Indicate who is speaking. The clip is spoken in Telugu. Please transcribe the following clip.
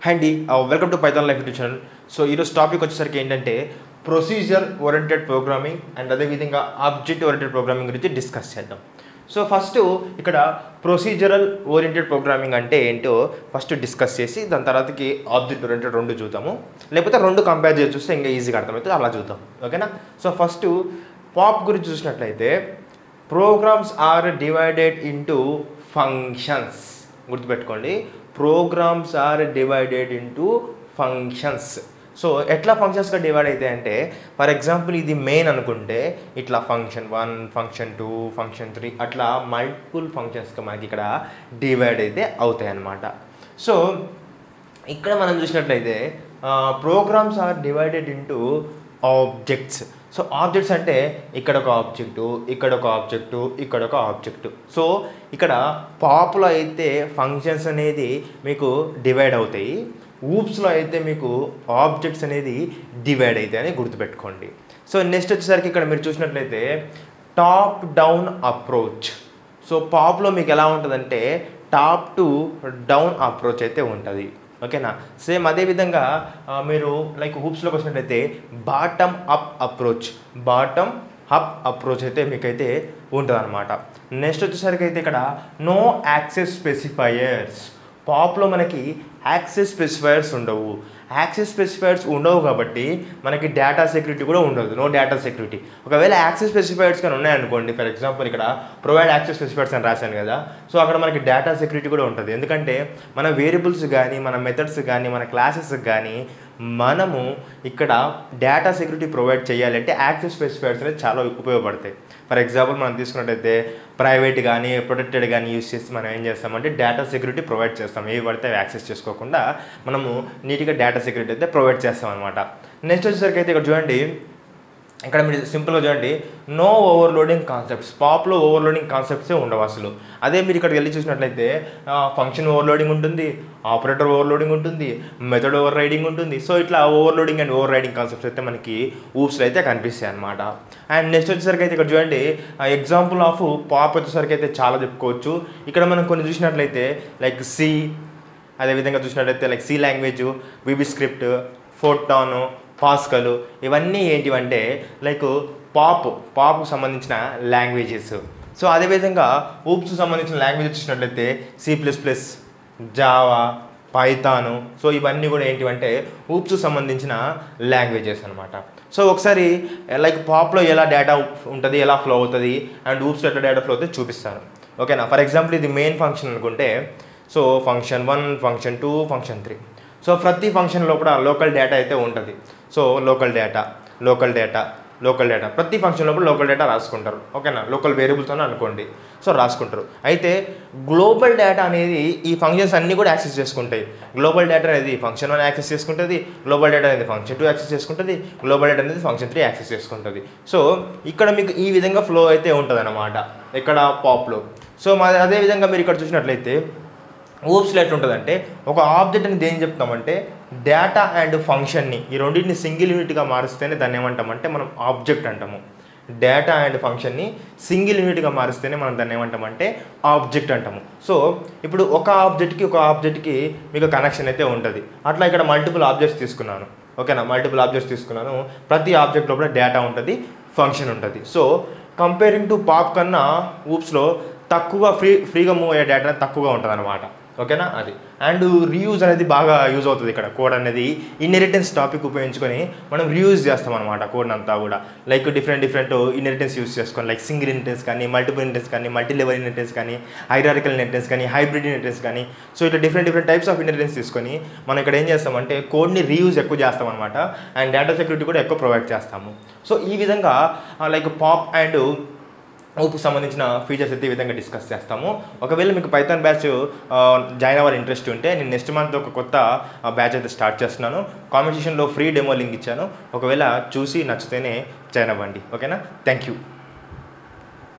Speaker 1: Hi Andy, welcome to Python Live YouTube channel. So ఈరోజు టాపిక్ వచ్చేసరికి ఏంటంటే ప్రొసీజర్ ఓరియంటెడ్ ప్రోగ్రామింగ్ అండ్ అదేవిధంగా ఆబ్జెక్ట్ ఓరియంటెడ్ ప్రోగ్రామింగ్ గురించి డిస్కస్ చేద్దాం. సో ఫస్ట్ ఇక్కడ ప్రొసీజరల్ ఓరియంటెడ్ ప్రోగ్రామింగ్ అంటే ఏంటో ఫస్ట్ డిస్కస్ చేసి దాని తర్వాతకి ఆబ్జెక్ట్ ఓరియంటెడ్ రెండు చూద్దాము, లేకపోతే రెండు కంపేర్ చేసి చూస్తే ఇంకా ఈజీగా అర్థమవుతుంది, అలా చూద్దాం. ఓకేనా? సో ఫస్ట్ పాప్ గురించి చూసినట్లయితే programs are divided into functions. గుర్తుపెట్టుకోండి, programs are divided into functions. So ఎట్లా ఫంక్షన్స్గా డివైడ్ అవుతాయి అంటే, ఫర్ ఎగ్జాంపుల్ ఇది మెయిన్ అనుకుంటే ఇట్లా ఫంక్షన్ 1, ఫంక్షన్ 2, ఫంక్షన్ 3 అట్లా మల్టిపుల్ ఫంక్షన్స్గా మనకి ఇక్కడ డివైడ్ అయితే అవుతాయి అన్నమాట. సో ఇక్కడ మనం చూసినట్లయితే programs are divided into objects. So objects అంటే ఇక్కడ ఒక ఆబ్జెక్టు, ఇక్కడ ఒక ఆబ్జెక్టు, ఇక్కడ ఒక ఆబ్జెక్టు. సో ఇక్కడ పాప్లో అయితే ఫంక్షన్స్ అనేది మీకు డివైడ్ అవుతాయి, ఊప్స్లో అయితే మీకు ఆబ్జెక్ట్స్ అనేది డివైడ్ అవుతాయి అని గుర్తుపెట్టుకోండి. సో నెక్స్ట్ వచ్చేసరికి ఇక్కడ మీరు చూసినట్లయితే టాప్ డౌన్ అప్రోచ్. సో పాప్లో మీకు ఎలా ఉంటుందంటే టాప్ టు డౌన్ అప్రోచ్ అయితే ఉంటుంది. ఓకేనా? సేమ్ అదేవిధంగా మీరు లైక్ హూప్స్లోకి వచ్చినట్లయితే బాటమ్ అప్ అప్రోచ్ అయితే మీకైతే ఉంటుంది అనమాట. నెక్స్ట్ వచ్చేసరికి అయితే ఇక్కడ నో యాక్సెస్ స్పెసిఫైయర్స్. పాప్లో మనకి యాక్సెస్ స్పెసిఫైయర్స్ ఉండవు. యాక్సెస్ స్పెసిఫైయర్స్ ఉండవు కాబట్టి మనకి డేటా సెక్యూరిటీ కూడా ఉండదు, నో డేటా సెక్యూరిటీ. ఒకవేళ యాక్సెస్ స్పెసిఫైయర్స్ కానీ ఉన్నాయనుకోండి, ఫర్ ఎగ్జాంపుల్ ఇక్కడ ప్రొవైడ్ యాక్సెస్ స్పెసిఫైయర్స్ అని రాశాను కదా, సో అక్కడ మనకి డేటా సెక్యూరిటీ కూడా ఉంటుంది. ఎందుకంటే మన వేరియబుల్స్ కానీ, మన మెథడ్స్ కానీ, మన క్లాసెస్ కానీ మనము ఇక్కడ డేటా సెక్యూరిటీ ప్రొవైడ్ చేయాలంటే యాక్సెస్ స్పెసిఫైయర్స్ అనేది చాలా ఉపయోగపడతాయి. ఫర్ ఎగ్జాంపుల్ మనం తీసుకున్నట్టయితే ప్రైవేట్ కానీ ప్రొటెక్టెడ్ కానీ యూస్ చేసి మనం ఏం చేస్తామంటే డేటా సెక్యూరిటీ ప్రొవైడ్ చేస్తాం. ఏవి పడితే అవి యాక్సెస్ చేసుకోకుండా మనము నీట్గా డేటా సెక్యూరిటీ అయితే ప్రొవైడ్ చేస్తాం అనమాట. నెక్స్ట్ వచ్చేసరికి అయితే ఇక్కడ చూడండి, ఇక్కడ మీరు సింపుల్గా చూడండి, నో ఓవర్లోడింగ్ కాన్సెప్ట్స్. పాప్లో ఓవర్లోడింగ్ కాన్సెప్ట్సే ఉండవు అసలు. అదే మీరు ఇక్కడికి వెళ్ళి చూసినట్లయితే ఫంక్షన్ ఓవర్లోడింగ్ ఉంటుంది, ఆపరేటర్ ఓవర్లోడింగ్ ఉంటుంది, మెథడ్ ఓవర్ రైడింగ్ ఉంటుంది. సో ఇట్లా overloading and over riding concepts అయితే మనకి ఊప్స్లో అయితే కనిపిస్తాయి అనమాట. అండ్ నెక్స్ట్ వచ్చేసరికి అయితే ఇక్కడ చూడండి, ఎగ్జాంపుల్ ఆఫ్ పాప్ వచ్చేసరికి అయితే చాలా చెప్పుకోవచ్చు. ఇక్కడ మనం కొన్ని చూసినట్లయితే లైక్ సి, అదేవిధంగా చూసినట్లయితే like C language, VB script, Fortran, Pascal, ఇవన్నీ ఏంటివంటే లైక్ పాప్కు సంబంధించిన లాంగ్వేజెస్. సో అదేవిధంగా ఊప్స్కి సంబంధించిన లాంగ్వేజెస్ చూసినట్లయితే C++, జావా, పైథాను. సో ఇవన్నీ కూడా ఏంటివంటే ఊప్స్కి సంబంధించిన లాంగ్వేజెస్ అనమాట. సో ఒకసారి లైక్ పాప్లో ఎలా డేటా ఉంటుంది, ఎలా ఫ్లో అవుతుంది, అండ్ ఊప్స్లో ఎట్లా డేటా ఫ్లో అవుతుంది చూపిస్తాను. ఓకేనా? ఫర్ ఎగ్జాంపుల్ ఇది మెయిన్ ఫంక్షన్ అనుకుంటే, so function 1, function 2, function 3. So ప్రతి ఫంక్షన్ లోపల లోకల్ డేటా అయితే ఉంటుంది. సో లోకల్ డేటా ప్రతి ఫంక్షన్ లోపల లోకల్ డేటా రాసుకుంటారు. ఓకేనా? లోకల్ వేరియబుల్స్ అని అనుకోండి. సో రాసుకుంటారు. అయితే గ్లోబల్ డేటా అనేది ఈ ఫంక్షన్స్ అన్నీ కూడా యాక్సెస్ చేసుకుంటాయి. గ్లోబల్ డేటా అనేది ఫంక్షన్ 1 యాక్సెస్ చేసుకుంటుంది, గ్లోబల్ డేటా అనేది ఫంక్షన్ 2 యాక్సెస్ చేసుకుంటుంది, గ్లోబల్ డేటా అనేది ఫంక్షన్ 3 యాక్సెస్ చేసుకుంటుంది. సో ఇక్కడ మీకు ఈ విధంగా ఫ్లో అయితే ఉంటుంది అన్నమాట ఇక్కడ పాప్లో. సో అదేవిధంగా మీరు ఇక్కడ చూసినట్లయితే ఊప్స్లో ఎట్లుంటుందంటే ఒక ఆబ్జెక్ట్ని దేని చెప్తామంటే డేటా అండ్ ఫంక్షన్ని, ఈ రెండింటిని సింగిల్ యూనిట్గా మారిస్తేనే దాన్ని ఏమంటామంటే మనం ఆబ్జెక్ట్ అంటాము. డేటా అండ్ ఫంక్షన్ని సింగిల్ యూనిట్గా మారిస్తేనే మనం దాన్ని ఏమంటామంటే ఆబ్జెక్ట్ అంటాము. సో ఇప్పుడు ఒక ఆబ్జెక్ట్కి మీకు కనెక్షన్ అయితే ఉంటుంది. అట్లా ఇక్కడ మల్టిపుల్ ఆబ్జెక్ట్స్ తీసుకున్నాను. ఓకేనా? మల్టిపుల్ ఆబ్జెక్ట్స్ తీసుకున్నాను. ప్రతి ఆబ్జెక్ట్ లోపల డేటా ఉంటుంది, ఫంక్షన్ ఉంటుంది. సో కంపేరింగ్ టు పాప్ కన్నా ఊప్స్లో తక్కువ ఫ్రీగా మూవ్ అయ్యే డేటా తక్కువగా ఉంటుంది అనమాట. ఓకేనా? అది అండ్ రీయూజ్ అనేది బాగా యూజ్ అవుతుంది. ఇక్కడ కోడ్ అనేది ఇన్హెరిటెన్స్ టాపిక్ ఉపయోగించుకొని మనం రీయూజ్ చేస్తాం అనమాట కోడ్ అంతా కూడా. లైక్ డిఫరెంట్ ఇన్హెరిటెన్స్ యూజ్ చేసుకొని, లైక్ సింగిల్ ఇన్హెరిటెన్స్ కానీ, మల్టిపుల్ ఇన్హెరిటెన్స్ కానీ, మల్టీ లెవెల్ ఇన్హెరిటెన్స్ కానీ, హైరార్కికల్ ఇన్హెరిటెన్స్ కానీ, హైబ్రిడ్ ఇన్హెరిటెన్స్ కానీ. సో ఇట్లా డిఫరెంట్ టైప్స్ ఆఫ్ ఇన్హెరిటెన్స్ తీసుకొని మనం ఇక్కడ ఏం చేస్తామంటే కోడ్ని రీయూజ్ ఎక్కువ చేస్తాం అనమాట, అండ్ డేటా సెక్యూరిటీ కూడా ఎక్కువ ప్రొవైడ్ చేస్తాము. సో ఈ విధంగా లైక్ పాప్ అండ్ ఊప్కి సంబంధించిన ఫీచర్స్ అయితే ఈ విధంగా డిస్కస్ చేస్తాము. ఒకవేళ మీకు పైథాన్ బ్యాచ్ జాయిన్ అవ్వాలి ఇంట్రెస్ట్ ఉంటే నేను నెక్స్ట్ మంత్ ఒక కొత్త బ్యాచ్ అయితే స్టార్ట్ చేస్తున్నాను. కామెంట్ సెక్షన్లో ఫ్రీ డెమో లింక్ ఇచ్చాను. ఒకవేళ చూసి నచ్చితేనే జాయిన్ అవ్వండి. ఓకేనా? Thank you.